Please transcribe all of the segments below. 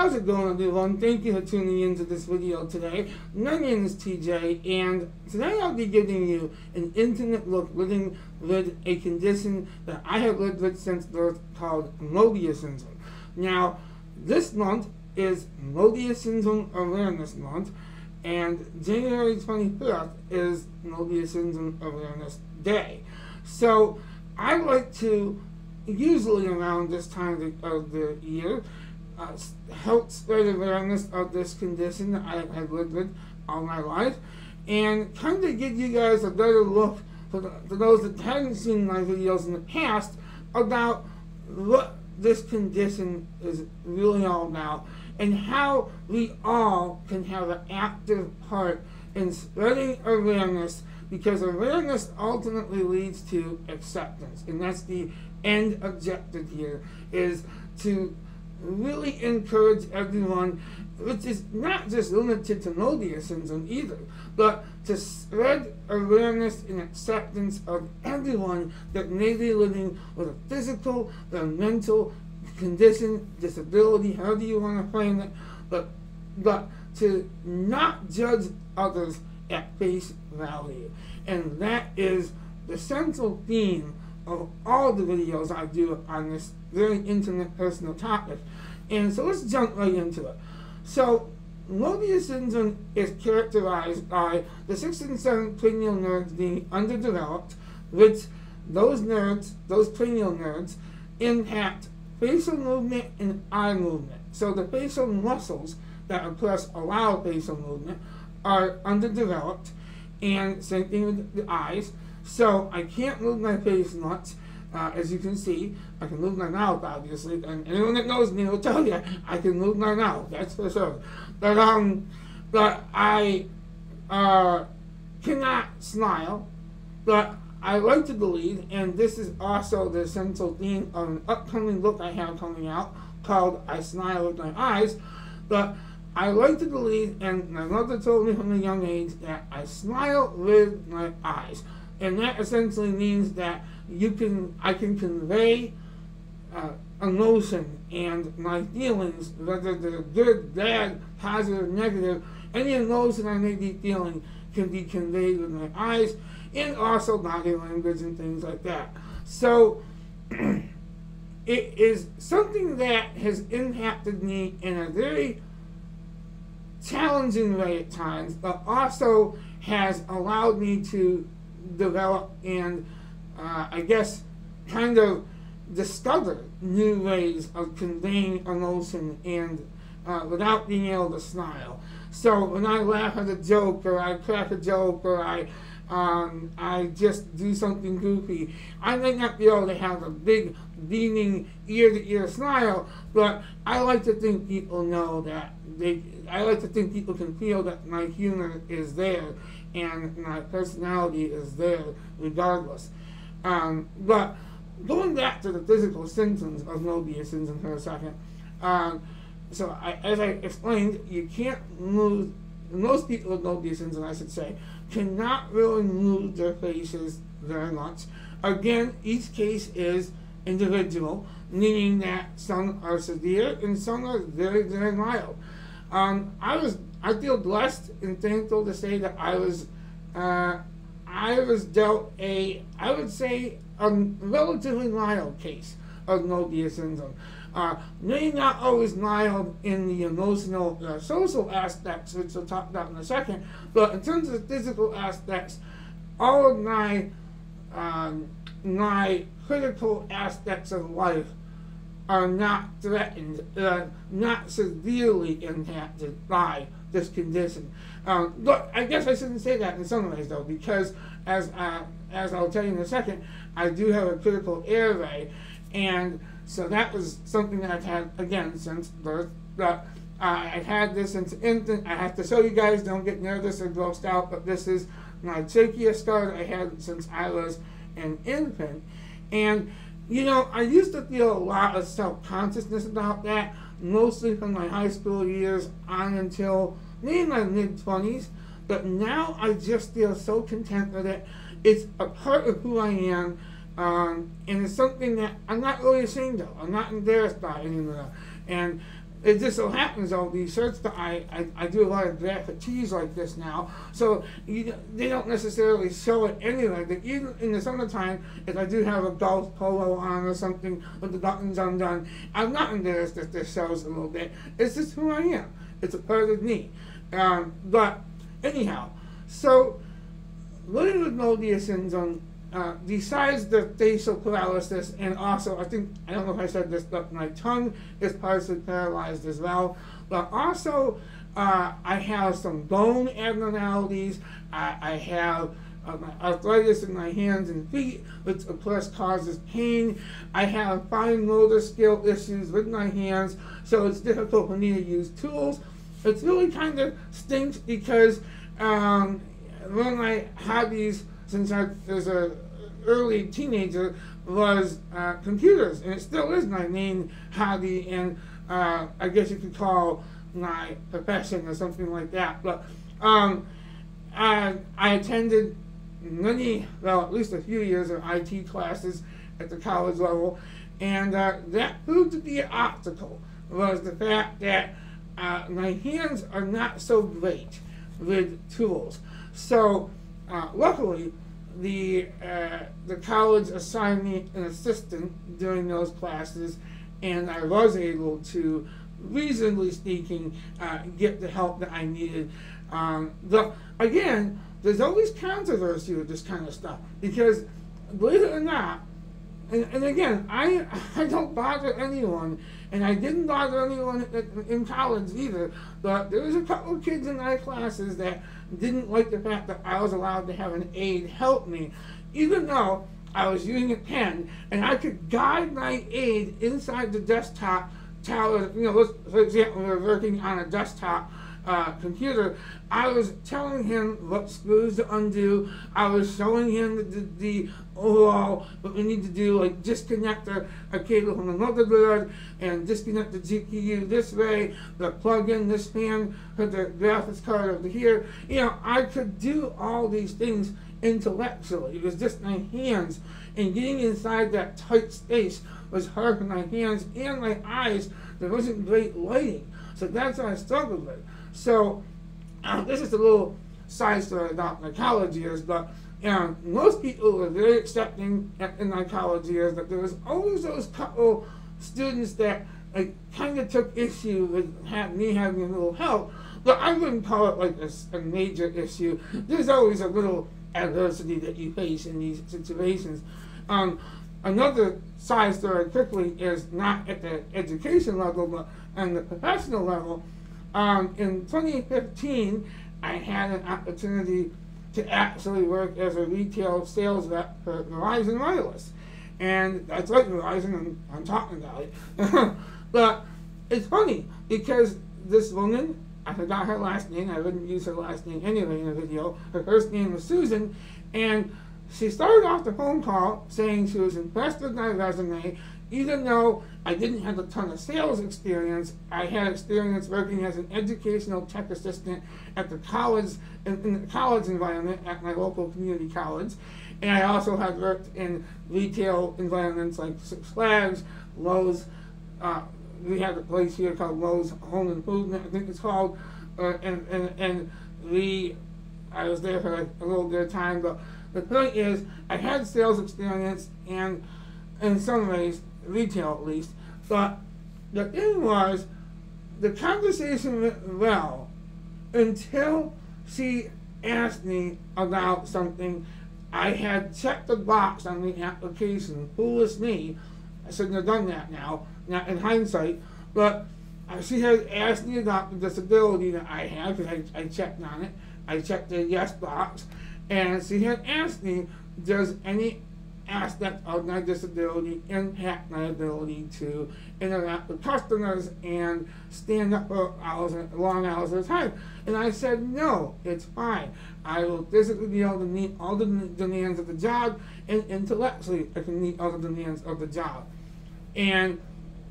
How's it going, everyone? Thank you for tuning into this video today. My name is TJ, and today I'll be giving you an intimate look living with a condition that I have lived with since birth called Moebius Syndrome. Now, this month is Moebius Syndrome Awareness Month, and January 25th is Moebius Syndrome Awareness Day. So, I like to, usually around this time of the year, help spread awareness of this condition that I have lived with all my life, and kind of give you guys a better look for those that haven't seen my videos in the past about what this condition is really all about and how we all can have an active part in spreading awareness, because awareness ultimately leads to acceptance, and that's the end objective here, is to really encourage everyone, which is not just limited to Moebius syndrome either, but to spread awareness and acceptance of everyone that may be living with a physical or mental condition, disability, however you want to frame it, but to not judge others at face value. And that is the central theme of all the videos I do on this very intimate personal topic. And so let's jump right into it. So Moebius syndrome is characterized by the 6th and 7th cranial nerves being underdeveloped, which those cranial nerves impact facial movement and eye movement. So the facial muscles that of course allow facial movement are underdeveloped, and same thing with the eyes. So I can't move my face much, as you can see. I can move my mouth, obviously, and anyone that knows me will tell you I can move my mouth, that's for sure. But I cannot smile, but I like to believe, and this is also the central theme of an upcoming book I have coming out called I Smile With My Eyes, but I like to believe, and my mother told me from a young age, that I smile with my eyes. And that essentially means that I can convey emotion and my feelings, whether they're good, bad, positive, negative. Any emotion I may be feeling can be conveyed with my eyes, and also body language and things like that. So it is something that has impacted me in a very challenging way at times, but also has allowed me to develop and I guess kind of discover new ways of conveying emotion and without being able to smile. So when I laugh at a joke, or I crack a joke, or I just do something goofy, I may not be able to have a big beaming ear-to-ear smile, but I like to think people know that I like to think people can feel that my humor is there and my personality is there regardless. But going back to the physical symptoms of Moebius syndrome for a second, so as I explained, you can't move, most people with Moebius syndrome, I should say, cannot really move their faces very much. Again, each case is individual, meaning that some are severe and some are very, very mild. I feel blessed and thankful to say that I was dealt I would say, a relatively mild case of Moebius syndrome. Maybe not always mild in the emotional, social aspects, which we'll talk about in a second, but in terms of the physical aspects, all of my critical aspects of life are not threatened, not severely impacted by this condition. But I guess I shouldn't say that in some ways, though, because as I'll tell you in a second, I do have a critical airway, and so that was something that I've had, again, since birth. But I've had this since infant. I have to show you guys, don't get nervous or grossed out, but this is my trachea scar that I had since I was an infant. And you know, I used to feel a lot of self-consciousness about that, mostly from my high school years on until maybe my mid-20s, but now I just feel so content with it. It's a part of who I am, and it's something that I'm not really ashamed of. I'm not embarrassed by it anymore. And it just so happens, though, the shirts that I do a lot of graphic tees like this now, so they don't necessarily show it anyway. But even in the summertime, if I do have a golf polo on or something with the buttons undone, I'm not embarrassed that this shows a little bit. It's just who I am. It's a part of me. But anyhow, so living with Moebius syndrome, besides the facial paralysis, and also I don't know if I said this, but my tongue is partially paralyzed as well. But also, I have some bone abnormalities. I have arthritis in my hands and feet, which of course causes pain. I have fine motor skill issues with my hands, so it's difficult for me to use tools. It's really kind of stinks because one of my hobbies since I was an early teenager was computers, and it still is my main hobby, and I guess you could call my profession or something like that. But I attended many, well, at least a few years of IT classes at the college level, and that proved to be an obstacle, was the fact that my hands are not so great with tools. So luckily, the college assigned me an assistant during those classes, and I was able to, reasonably speaking, get the help that I needed. Again, there's always controversy with this kind of stuff, because believe it or not, and again, I don't bother anyone, and I didn't bother anyone in college either, but there was a couple of kids in my classes that didn't like the fact that I was allowed to have an aide help me, even though I was using a pen, and I could guide my aide inside the desktop tower. You know, for example, we were working on a desktop computer. I was telling him what screws to undo. I was showing him the overall what we need to do, like disconnect a cable from the motherboard and disconnect the GPU this way, but plug in this fan for the graphics card over here. You know, I could do all these things intellectually. It was just my hands, and getting inside that tight space was hard for my hands and my eyes. There wasn't great lighting, so that's what I struggled with. So this is a little side story about my college years, but most people were very accepting in my college years, but there was always those couple students that kind of took issue with me having a little help, but I wouldn't call it like a major issue. There's always a little adversity that you face in these situations. Another side story quickly is not at the education level, but on the professional level. In 2015, I had an opportunity to actually work as a retail sales rep for Verizon Wireless. And that's right, Verizon, I'm talking about it. But it's funny, because this woman, I forgot her last name, I wouldn't use her last name anyway in the video, her first name was Susan, and she started off the phone call saying she was impressed with my resume. Even though I didn't have a ton of sales experience, I had experience working as an educational tech assistant at the college, in the college environment at my local community college. And I also had worked in retail environments like Six Flags, Lowe's. We had a place here called Lowe's Home Improvement, I think it's called. I was there for like a little bit of time, but the point is, I had sales experience, and in some ways, retail at least, but the thing was, the conversation went well until she asked me about something. I had checked the box on the application. Foolish me, I shouldn't have done that now, not in hindsight, but she had asked me about the disability that I had, because I checked on it. I checked the yes box, and she had asked me, does any aspect of my disability impact my ability to interact with customers and stand up for hours, long hours at a time? And I said, no, it's fine. I will physically be able to meet all the demands of the job, and intellectually I can meet all the demands of the job. And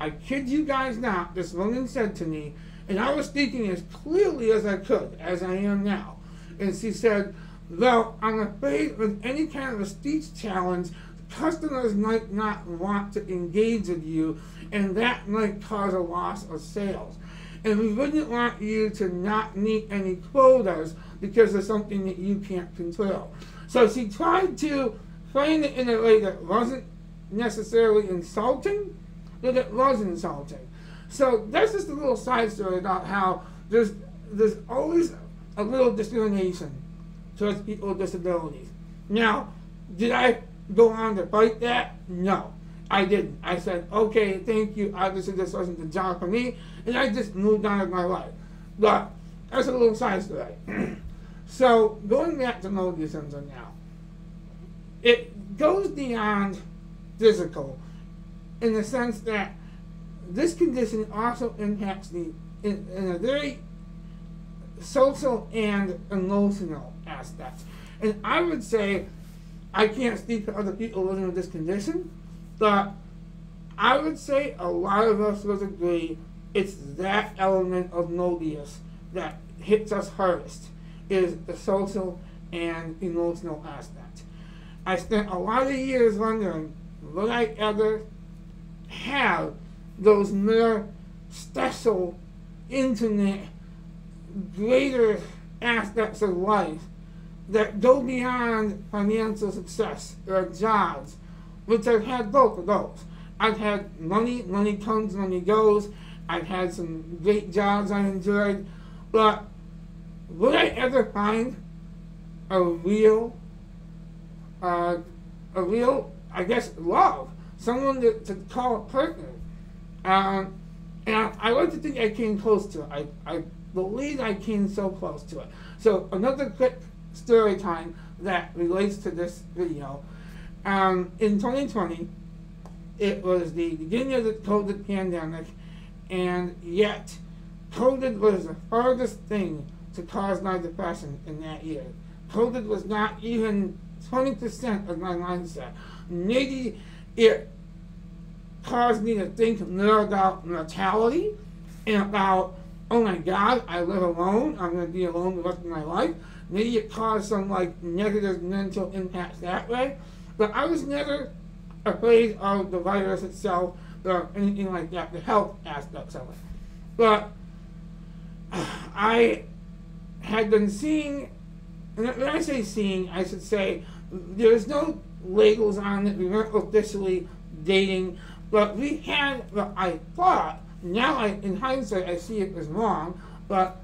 I kid you guys not, this woman said to me, and I was speaking as clearly as I could, as I am now, and she said, well, I'm afraid with any kind of a speech challenge, customers might not want to engage with you, and that might cause a loss of sales. And we wouldn't want you to not meet any quotas because of something that you can't control. So she tried to frame it in a way that wasn't necessarily insulting, but it was insulting. So that's just a little side story about how there's always a little discrimination towards people with disabilities. Now, did I go on to fight that? No, I didn't. I said, okay, thank you, obviously this wasn't the job for me, and I just moved on with my life. But that's a little side story. So, going back to Moebius syndrome now, it goes beyond physical in the sense that this condition also impacts in a very social and emotional aspect. And I would say, I can't speak for other people living with this condition, but I would say a lot of us would agree it's that element of Moebius that hits us hardest, is the social and emotional aspect. I spent a lot of years wondering, would I ever have those more special, intimate, greater aspects of life that go beyond financial success or jobs, which I've had both of those. I've had money comes, money goes. I've had some great jobs I enjoyed, but would I ever find a real, I guess, love, someone to call a partner? And I like to think I came close to it. I believe I came so close to it. So another quick story time that relates to this video. In 2020, it was the beginning of the COVID pandemic, and yet COVID was the farthest thing to cause my depression in that year. COVID was not even 20% of my mindset. Maybe it caused me to think more about mortality and about, oh my God, I live alone, I'm going to be alone the rest of my life. Maybe it caused some negative mental impacts that way. But I was never afraid of the virus itself or anything like that, the health aspects of it. But I had been seeing, and when I say seeing, I should say there's no labels on it. We weren't officially dating, but we had what I thought, now in hindsight I see it was wrong, but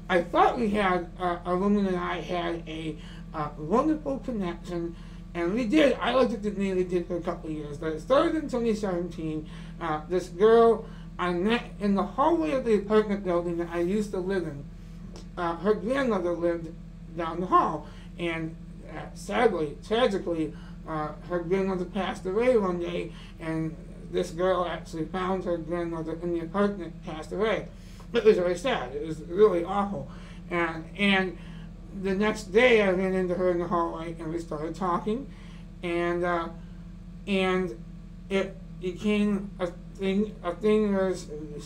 I thought we had, a woman and I had a wonderful connection, and we did. I looked at the name we did for a couple of years, but it started in 2017. This girl I met in the hallway of the apartment building that I used to live in. Her grandmother lived down the hall, and sadly, tragically, her grandmother passed away one day, and this girl actually found her grandmother in the apartment, passed away. It was very sad. It was really awful. And the next day I ran into her in the hallway and we started talking, and it became a thing where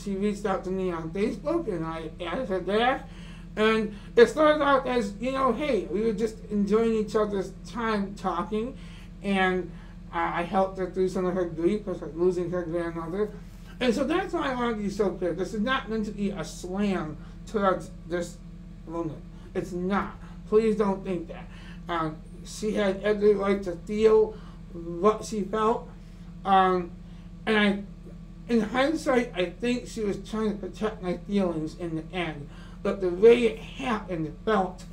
she reached out to me on Facebook and I added her back. And it started out as, hey, we were just enjoying each other's time talking, and I helped her through some of her grief of losing her grandmother. And so that's why I want to be so clear. This is not meant to be a slam towards this woman. It's not. Please don't think that. She had every right to feel what she felt. And in hindsight, I think she was trying to protect my feelings in the end. But the way it happened, it felt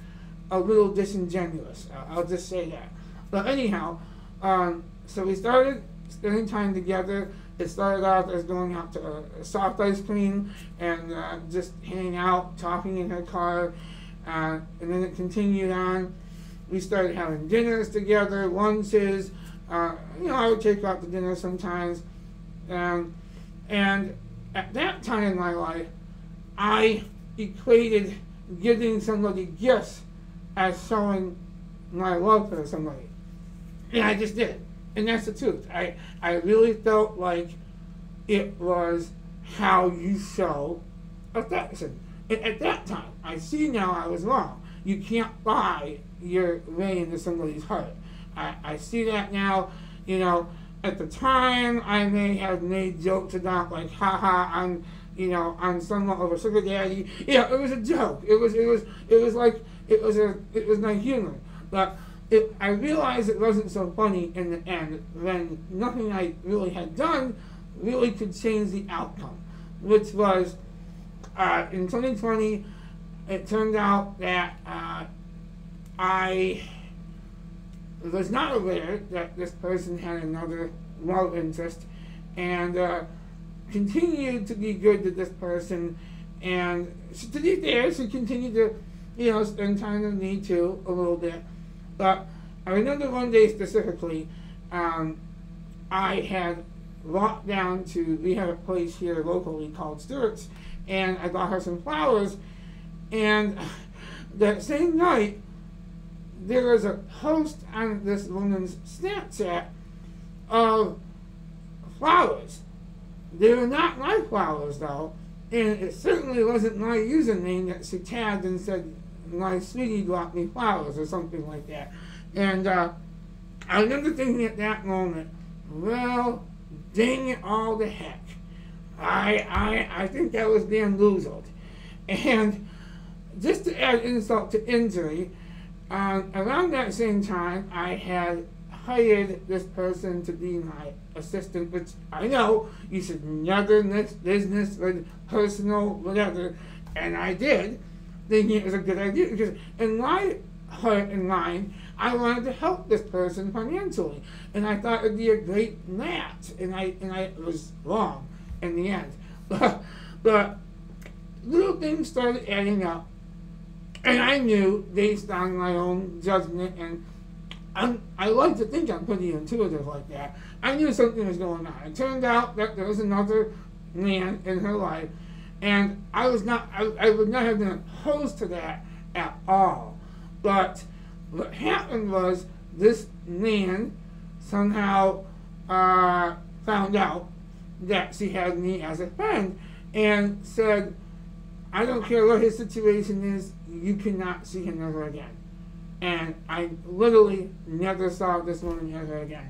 a little disingenuous. I'll just say that. But anyhow, so we started spending time together. It started off as going out to a soft ice cream and just hanging out, talking in her car. And then it continued on. We started having dinners together, lunches. I would take her out to dinner sometimes. And at that time in my life, I equated giving somebody gifts as showing my love for somebody. And I just did it. And that's the truth. I really felt like it was how you show affection. And at that time, I see now I was wrong. You can't buy your way into somebody's heart. I see that now. At the time, I may have made jokes about haha, I'm you know, on some level of a sugar daddy. Yeah, it was a joke. It was my humor. But I realized it wasn't so funny in the end when nothing I really had done really could change the outcome, which was in 2020, it turned out that I was not aware that this person had another love interest, and continued to be good to this person, and to be fair, she continued to, you know, spend time with me too a little bit. But I remember one day specifically, I had walked down to, we have a place here locally called Stewart's, and I got her some flowers, and that same night, there was a post on this woman's Snapchat of flowers. They were not my flowers though, and it certainly wasn't my username that she tagged and said, "My sweetie brought me flowers," or something like that. And I remember thinking at that moment, well, dang it all to heck. I think that was bamboozled. And just to add insult to injury, around that same time, I had hired this person to be my assistant, which I know you should never mix business with personal whatever, and I did, thinking it was a good idea, because in my heart and mind, I wanted to help this person financially, and I thought it would be a great match, and I was wrong in the end. But little things started adding up, and I knew, based on my own judgment, and I like to think I'm pretty intuitive like that, I knew something was going on. It turned out that there was another man in her life, and I would not have been opposed to that at all. But what happened was, this man somehow found out that she had me as a friend, and said, "I don't care what his situation is, you cannot see him ever again." And I literally never saw this woman ever again.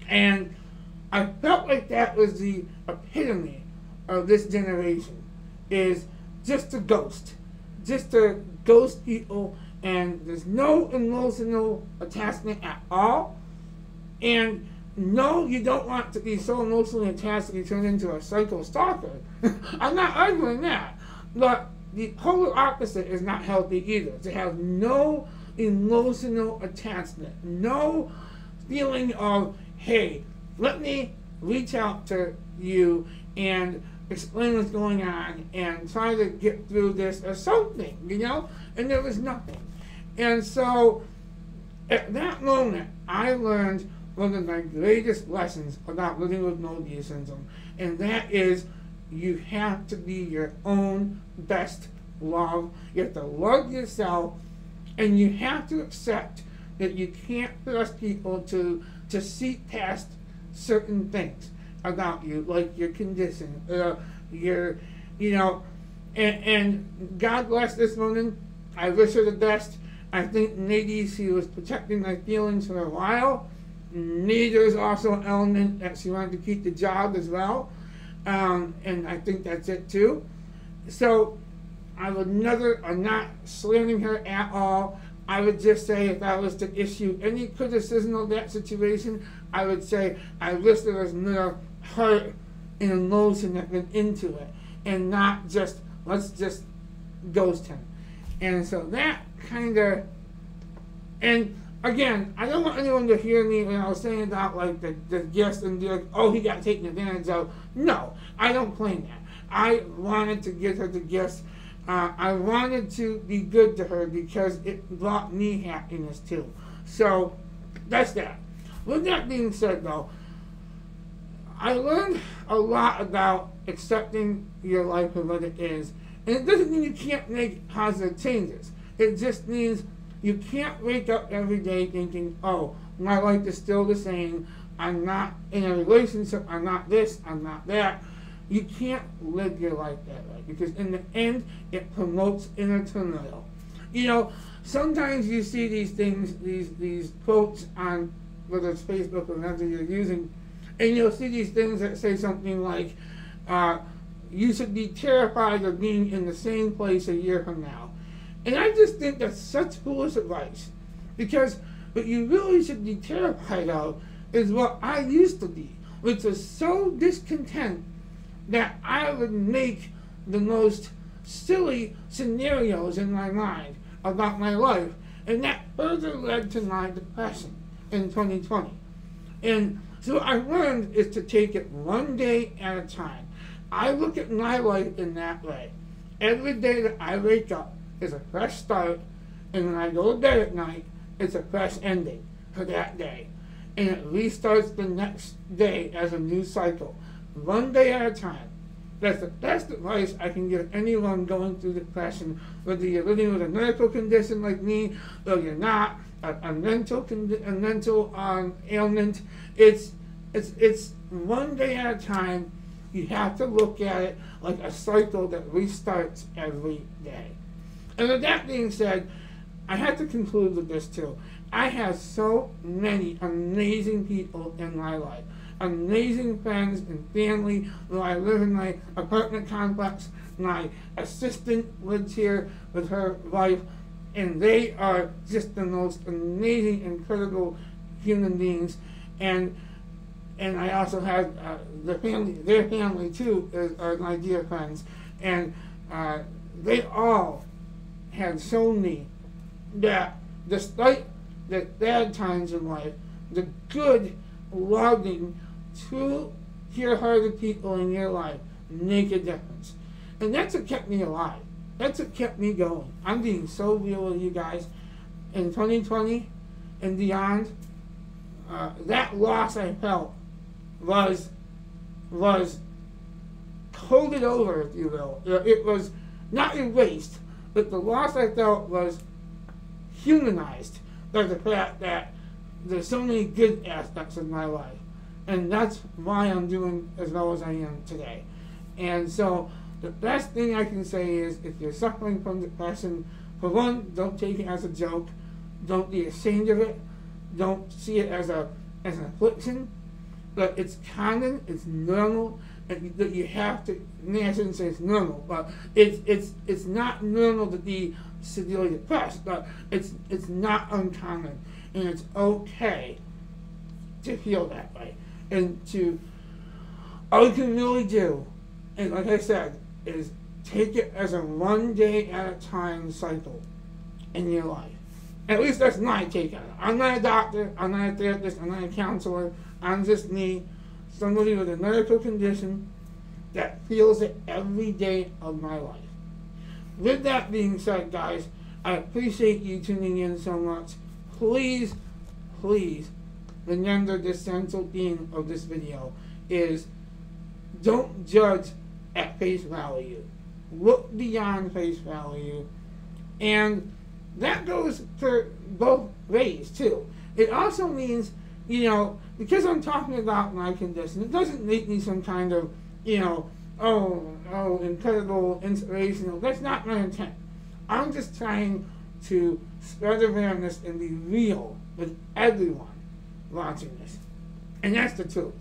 And I felt like that was the epitome of this generation, is just to ghost people, and there's no emotional attachment at all. And no, you don't want to be so emotionally attached that you turn into a psycho stalker. I'm not arguing that. But the polar opposite is not healthy either. To have no emotional attachment, no feeling of, hey, let me reach out to you and explain what's going on and try to get through this or something, you know? And there was nothing. And so at that moment, I learned one of my greatest lessons about living with Moebius syndrome, and that is, you have to be your own best love. You have to love yourself, and you have to accept that you can't trust people to see past certain things about you, like your condition, your, you know, and God bless this woman. I wish her the best. I think maybe she was protecting my feelings for a while. Maybe there was also an element that she wanted to keep the job as well. And I think that's it too. So I would never, I'm not slandering her at all. I would just say, if I was to issue any criticism of that situation, I would say I wish there was more heart and emotion that went into it, and not just, let's just ghost him. And so that kind of, and again, I don't want anyone to hear me when I was saying about like the guest and be like, oh, he got taken advantage of. No, I don't claim that. I wanted to get her the gifts. I wanted to be good to her because it brought me happiness too. So that's that. With that being said though, I learned a lot about accepting your life for what it is. And it doesn't mean you can't make positive changes. It just means you can't wake up every day thinking, oh, my life is still the same. I'm not in a relationship. I'm not this. I'm not that. You can't live your life that way, because in the end, it promotes inner turmoil. You know, sometimes you see these things, these quotes on, whether it's Facebook or whatever you're using, and you'll see these things that say something like, you should be terrified of being in the same place a year from now. And I just think that's such foolish advice, because what you really should be terrified of is what I used to be, which was so discontent that I would make the most silly scenarios in my mind about my life, and that further led to my depression in 2020. And so what I learned is to take it one day at a time. I look at my life in that way. Every day that I wake up is a fresh start, and when I go to bed at night, it's a fresh ending for that day. And it restarts the next day as a new cycle, one day at a time. That's the best advice I can give anyone going through depression, whether you're living with a medical condition like me, or you're not, a mental ailment. It's one day at a time. You have to look at it like a cycle that restarts every day. And with that being said, I have to conclude with this too. I have so many amazing people in my life. Amazing friends and family. Where I live in my apartment complex. My assistant lives here with her wife, and they are just the most amazing, incredible human beings. And I also have their family too, are my dear friends, and they all have shown me that despite the bad times in life, the good, loving, true, pure-hearted people in your life make a difference. And that's what kept me alive. That's what kept me going. I'm being so real with you guys. In 2020 and beyond, that loss I felt was coated over, if you will. It was not erased, but the loss I felt was humanized by the fact that there's so many good aspects of my life. And that's why I'm doing as well as I am today. And so the best thing I can say is, if you're suffering from depression, for one, don't take it as a joke. Don't be ashamed of it. Don't see it as an affliction. But it's common, it's normal, and that you have to, I shouldn't say it's normal, but it's not normal to be severely depressed, but it's not uncommon, and it's okay to feel that way. And all you can really do, and like I said, is take it as a one day at a time cycle in your life. At least that's my take on it. I'm not a doctor, I'm not a therapist, I'm not a counselor. I'm just me, somebody with a medical condition that feels it every day of my life. With that being said, guys, I appreciate you tuning in so much. Please, please remember the central theme of this video is don't judge at face value. Look beyond face value. And that goes for both ways too. It also means, because I'm talking about my condition, it doesn't make me some kind of, incredible, inspirational. That's not my intent. I'm just trying to spread awareness and be real with everyone watching this. And that's the truth.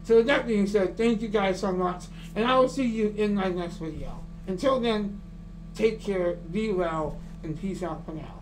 So with that being said, thank you guys so much, and I will see you in my next video. Until then, take care, be well, and peace out for now.